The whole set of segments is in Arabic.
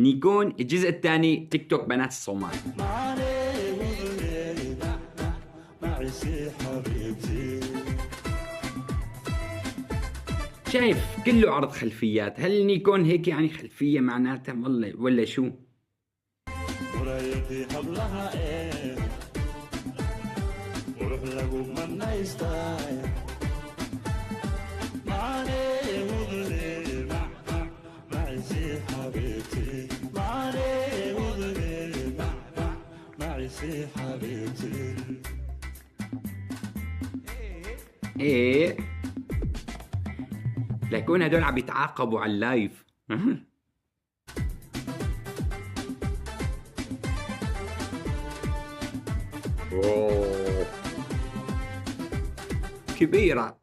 نيكون الجزء الثاني تيك توك بنات الصومال. شايف كله عرض خلفيات. هل نيكون هيك يعني خلفية معناتها ولا شو؟ ايه ليكون هدول عم يتعاقبوا على اللايف. أوه. كبيرة.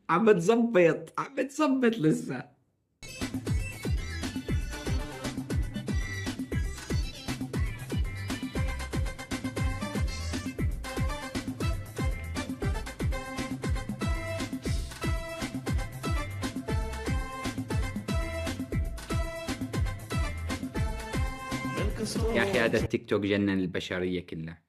عم بتظبط لسه. يا أخي هذا التيك توك جنن البشرية كلها.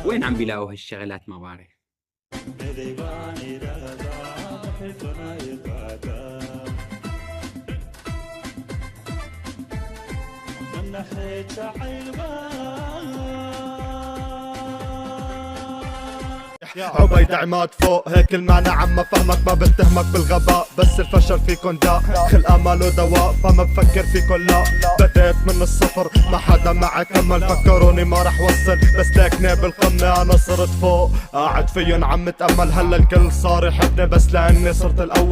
وين عم بيلاقوا هالشغلات؟ ما بعرف. عبيد عماد فوق هيك المعنى عم فهمك، ما بتهمك بالغباء بس الفشل فيكن داء، خل امل ودواء فما بفكر فيكن لا. بديت من الصفر ما حدا معي كمل، فكروني ما رح وصل بس لكني بالقمة انا صرت فوق، قاعد فين عم تأمل. هلا الكل صار يحبني بس لاني صرت الاول.